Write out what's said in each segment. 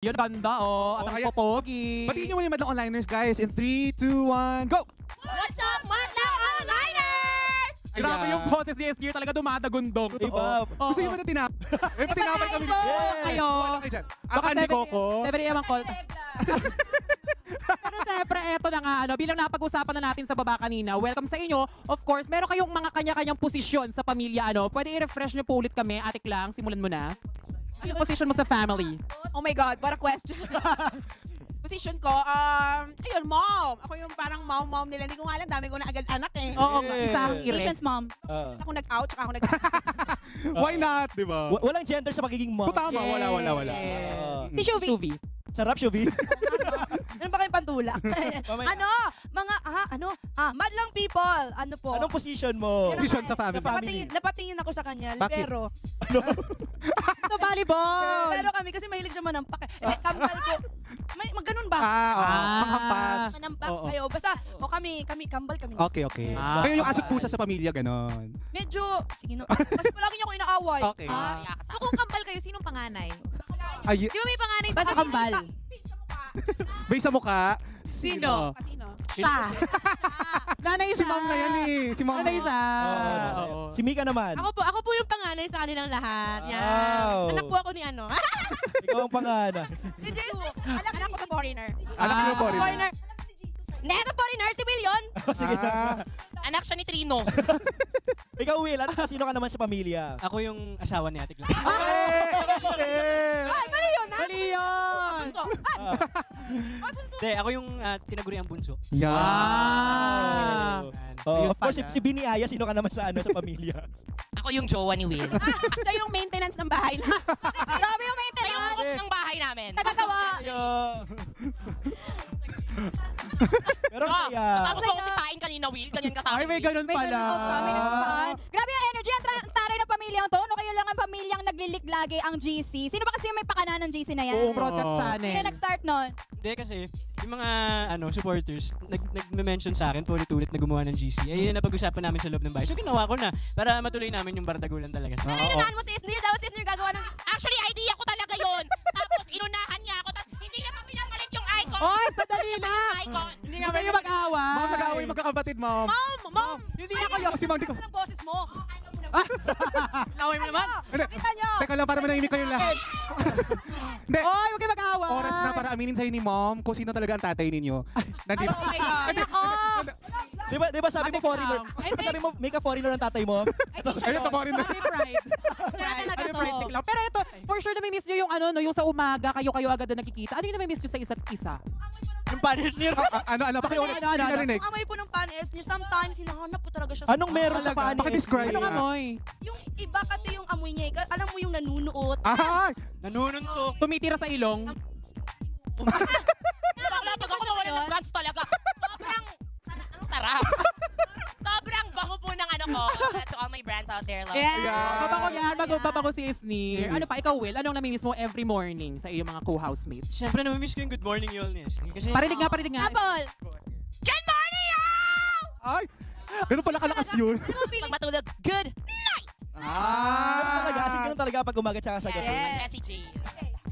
Yun, ganda, oh. At ang kaya- popogi. Batiin nyo muna yung madlang onliners, guys. In 3, 2, 1, go! What's up, Madlang Onliners? Grabe yung boses ni Esnir, talaga dumadagundong. Totoo. Gusto nyo ba na tinap? May patinapan kami. Kayo. Wala kayo dyan. Candy Coco. 7 AM ang call. Pero syempre, eto na nga, bilang napag-usapan na natin sa baba kanina, welcome sa inyo. Of course, meron kayong mga kanya-kanyang posisyon sa pamilya. Pwede i-refresh nyo po ulit kami. Atik lang, simulan mo na. Ano yung position mo sa family? Oh my God, what a question. Position ko, ayun, mom. Ako yung parang mom nila. Hindi ko nga alam, dami ko na agad anak eh. Oo, isang Asians mom. Ako nag-out, tsaka ako nag-out. Why not, di ba? Walang gender sa pagiging mom. Tama, wala. Si Shuvi. Shuvi. Sarap, Shubi. Ano ba kayong pantulak? Madlang people. Ano po? Anong position mo? Position sa family. Napatingin ako sa kanya, Bakit? libero. Sa volleyball. Pero kami kasi mahilig siya manampak. Kambal ko. Ganun ba? Panghampas. Manampak Oo. kayo. Basta, kami, kambal kami. Okay. Kayo yung aso't pusa sa pamilya, ganon. Medyo, sige no. Kasi palagi niyo ako inaaway. Okay. So kung kambal kayo, sinong panganay? Ay, Di ba may panganay sa Basta kambal. may sa mukha. Sino? Kasino? Siya. Nanay Si siya. ma'am na yan eh. Si ma'am. Nanay siya. Oo. Si Mika naman. Ako po yung panganay sa kanilang lahat. Yan. Wow. Anak po ako ni ano. Ikaw ang pangana. Si Jesus. Anak ko sa foreigner. Anak siya po rin. Foreigner. Neto foreigner, si Willion. Sige na. Anak siya ni Trino. Ikaw, Will, sino ka naman sa pamilya? Ako yung asawa ni Ate Clara. Ay, mali yun, ha? Mali yun. Hindi, ako yung tinaguriang bunso. Wow. Of course, si Bini Aya, sino ka naman sa pamilya? Ako yung jowa ni Will. Siya yung maintenance ng bahay na. Grabe yung maintenance. Siya yung cook ng bahay namin. Tagagawa. Pero saya. Tapos ako sipain kanina, Will. Ganyan ka sa Ay, akin. may ganun pala. Grabe yung energy. Ang taray ng pamilyang to. No, kayo lang ang pamilyang naglilig lagi ang GC. Sino ba kasi yung may pakana ng GC na yan? Oo, protest Sino channel. nag-start nun? Hindi kasi, yung mga supporters, nag-mention sa akin, paulit-ulit na gumawa ng GC. Ay, yun na pag-usapan namin sa loob ng bahay. So, ginawa ko na para matuloy namin yung bardagulan talaga. Pero inunahan mo si Isnir. Dapat si Isnir gagawa ng... Actually, idea ko talaga yun. Tapos, inunahan niya ako. Tapos, hindi niya pa pinapalit yung icon. Oy, sandali lang. Icon. Hindi nga kayo mag-away. Ma'am, nag-away magkakapatid, ma'am. Mom! Hindi ako yun. Si ma'am, di ko. Ang boses mo. Laway mo naman? Kita nyo. Teka lang, para manahimik kayo lahat. Hindi. Oy, huwag kayo mag-away. Oras na para aminin sa'yo ni mom kung sino talaga ang tatay ninyo. Nandito. Oh my God. Di ba sabi mo foreigner? Di ba sabi mo, make a foreigner ang tatay mo? Ayun, taporin na. Happy Pride. Kaya talaga Happy to. Pride week lang. Pero ito, for sure nami-miss nyo yung yung sa umaga, kayo agad na nakikita. Ano yung nami-miss nyo sa isa't isa? Yung punish niyo. Ano, pakiulit. Ano? Narinig. Ang amoy po ng pan Esnir, sometimes hinahanap po talaga siya. Anong meron sa paan? Pakidescribe. Anong amoy? Yung iba kasi yung amoy niya, alam mo yung nanunuot. Ay! Nanununtok. Tumitira sa ilong. Bakla, pag ako nawala ng branch talaga. Sobrang, ang sarap. Sobrang bango po ng ano ko. To all my brands out there, love. Babango yan, babango si Isnir. Ano pa, ikaw Will, anong nami-miss mo every morning sa iyong mga co-housemates? Siyempre, namimiss ko yung good morning yun. Kasi, Parinig nga. Apple! Good morning, y'all! Ay! Ganun pala kalakas yun. Pag matulog, good night! Ganun talaga pag umaga tsaka sa gabi. Jessie J.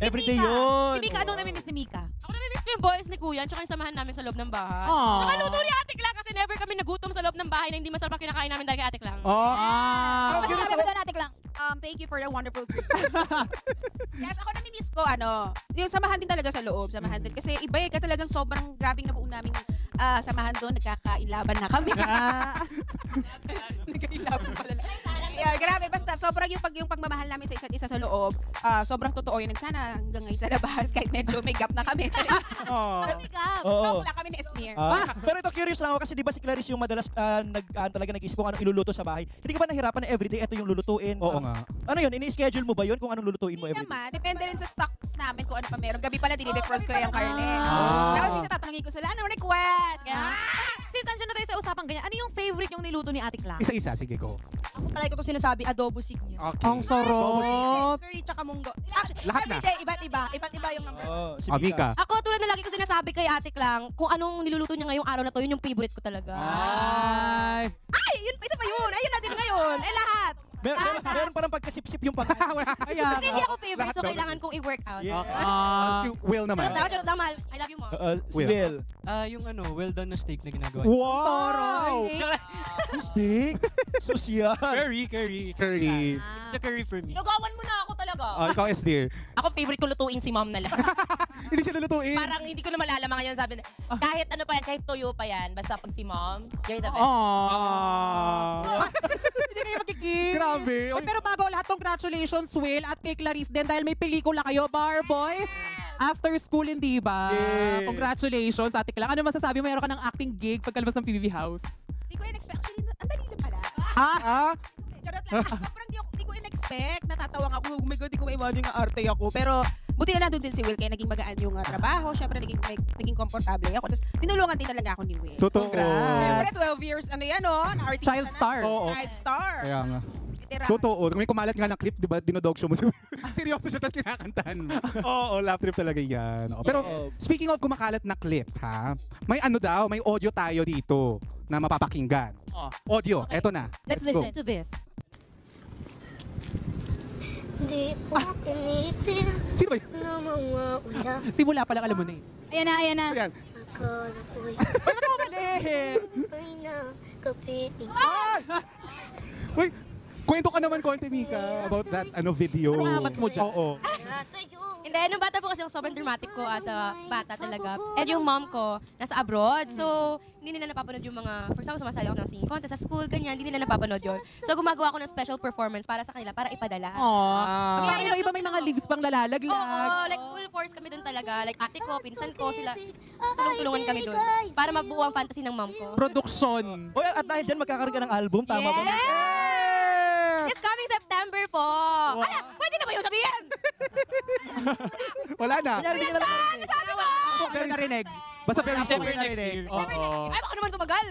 Everyday yun. Si Mika, anong namimiss ni Mika? Ako namimiss ko yung boys ni Kuya, tsaka yung samahan namin sa loob ng bahay. Aww. Nakaluto ni Ate Klang kasi never kami nagutom sa loob ng bahay na hindi masarap ang kinakain namin dahil kay Ate Klang. Ah. Ano sabi mo doon, Ate Klang? Thank you for the wonderful Christmas. Yes, ako namimiss ko, yung samahan din talaga sa loob, samahan din. Kasi iba ka talagang sobrang grabing nabuo namin samahan doon, nagkakailaban na kami. Nagkailaban pala. Yeah, grabe, basta sobrang yung pagmamahal namin sa isa't isa sa loob, sobrang totoo yun. Sana hanggang ngayon sa labas, kahit medyo may gap na kami. May gap. Oo. Wala kami ni Esnir. Pero ito, curious lang ako kasi di ba si Clarice yung madalas talaga nag-isip kung anong iluluto sa bahay. Hindi ka ba nahirapan na everyday ito yung lulutuin? Oo nga. Ano yun? Ini-schedule mo ba yun kung anong lulutuin mo Hindi everyday? naman. Depende rin sa stocks namin kung ano pa meron. Gabi pala, dinidefrost ko yung karne. Tapos minsan tatanungin ko sila, ano request? Since andyan na tayo sa usapang ganyan, ano yung favorite yung niluto ni Ate Klang? Isa-isa, sige, go. Ako talaga ko sinasabi, adobo signo. Okay. Ang sarap. Curry tsaka munggo. Actually, Lahat na. everyday, iba't iba. Iba't iba yung number. Oo, si Mika. Ako, tulad na lagi ko sinasabi kay Ate Klang, kung anong niluluto niya ngayong araw na to, yun yung favorite ko talaga. Ay. Ay, yun, isa pa yun. Ayun na din ngayon. Eh, lahat. Meron parang pagkasip-sip yung pangalan. Ayan. Kasi hindi ako favorite, Lahat so daw. kailangan kong i-workout. Yeah. Si Will naman. Charot lang, mahal. I love you, mom. Si Will. Yung well done na steak na ginagawa. Wow! Steak? Social. Curry. Curry. It's the curry for me. Lugawan mo na ako talaga. Ikaw, S-Dear. Ako favorite ko lutuin si mom na lang. Hindi siya lulutuin. Parang hindi ko na malalaman ngayon sabi na, kahit ano pa yan, kahit tuyo pa yan, basta pag si mom, you're the best. Hindi kayo magkikik. Grabe. Oy, pero bago lahat, congratulations, Will, at kay Clarice din dahil may pelikula kayo, Bar Boys. After school, hindi ba? Yes. Congratulations, ate Klang. Ano masasabi mo? Meron ka ng acting gig pagkalabas ng PBB House. Hindi ko in-expect. Actually, ang dali lang pala. Ah? Charot lang. Sobrang di ko in-expect. Natatawang ako. Oh my God, di ko ma-imagine nga arte ako. Pero buti na lang doon din si Will kaya naging magaan yung trabaho. Siyempre, naging komportable ako. Tapos tinulungan din talaga ako ni Will. Totoo. Siyempre, 12 years, ano yan, no? Na-artista Child na. star. Oo. Child star. Kaya nga. Veteran. Totoo. May kumalat nga na clip, di ba? Dinodog show mo. Seryoso siya, tapos kinakantahan mo. Oo, laugh trip talaga yan. Oo. Pero speaking of kumakalat na clip, ha? May ano daw, may audio tayo dito na mapapakinggan. Audio, eto na. Let's go. listen to this. Di ko inisip Sino ba yun? na mga ulan. Simula pa lang, alam mo na eh. Ayan na. Ayan. Akala ko'y ay nakapiting. Uy, kwento ka naman, Konti Mika, about that video. Ano amats mo dyan? Oo. Sa'yo. Hindi, nung bata po kasi ako sobrang dramatic ko as a bata talaga. And yung mom ko, nasa abroad. So, hindi nila napapanood yung mga, for example, sumasali ako ng singing contest sa school, ganyan, hindi nila napapanood yun. So, gumagawa ako ng special performance para sa kanila, para ipadala. Aww. Kaya iba may mga leaves pang lalalaglag. Oo, like full force kami doon talaga. Like ate ko, pinsan ko, sila, tulong-tulungan kami doon. Para mabuo ang fantasy ng mom ko. Production. O at dahil dyan magkakaroon ka ng album, tama ba? This coming September po. Ala, pwede na ba yung sabihin? Wala na. Kanyari, hindi ka na lang. Sabi mo! Pero narinig. Basta very soon. December next year. Oo. Ay, baka naman tumagal.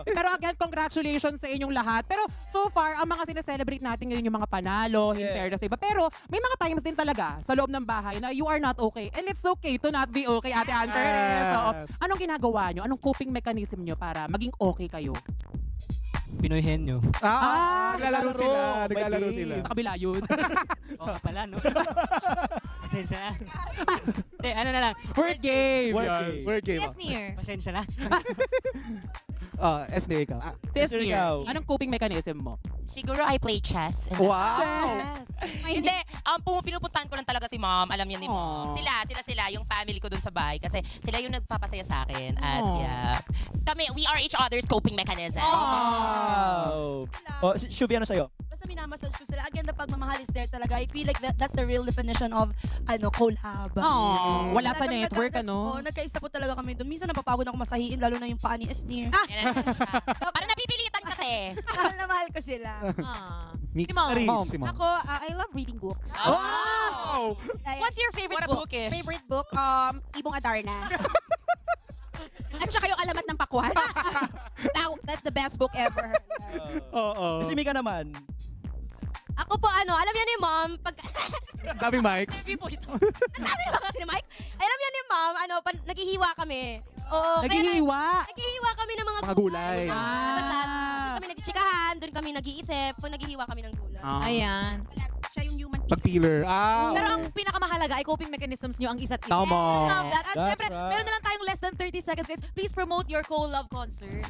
Pero again, congratulations sa inyong lahat. Pero so far, ang mga sineselebrate natin ngayon yung mga panalo, in fairness, diba? Pero may mga times din talaga sa loob ng bahay na you are not okay. And it's okay to not be okay, Ate Anternes. So, anong ginagawa nyo? Anong coping mechanism nyo para maging okay kayo? Pinoy henyo. Naglalaro sila. Naglalaro Pwede. sila. Sa kabila yun. Oo pala, no? Pasensya na. Hindi, ano na lang. Word game. Word Yan, game. Word game. near. Pasensya na. SD ikaw. Sis, Sir, Nier, ikaw. anong coping mechanism mo? Siguro I play chess. Wow! Hindi, pinupuntahan ko lang talaga si mom. Alam niya ni Aww. mom. Sila, yung family ko dun sa bahay. Kasi sila yung nagpapasaya sa akin. At Aww. yeah. Kami, we are each other's coping mechanism. Wow! O, Shubi, ano sa'yo? Basta minamassage ko sila. Again, the pagmamahal is there talaga. I feel like that's the real definition of collab. Wala sa Talagang network, Oo, ano? nagkaisa po talaga kami doon. Minsan napapagod ako masahiin, lalo na yung paa ni Esnir. Parang napipilitan kasi. Mahal na mahal ko sila. Mix. Si Mom. Mom. Si Mom. Ako, I love reading books. Wow! What's your favorite book? Favorite book? Ibong Adarna. At saka yung Alamat ng Pakwan. That's the best book ever. Oo. Si Mika naman. Ako po, alam niya ni mom, pag... Daming mics. Ang dami naman kasi ni Mike. Alam niya ni mom, naghihiwa kami. Oo, Naghihiwa. naghihiwa kami ng Mga gulay. Basta, doon kami nagchikahan, doon kami nag-iisip, kung naghihiwa kami ng gulay. Ayan. Siya yung human Pag peeler. Pero ang pinakamahalaga ay coping mechanisms nyo ang isa't isa. Tama. Love that. At That's syempre, right. meron na lang tayong less than 30 seconds, guys. Please promote your co-love concert.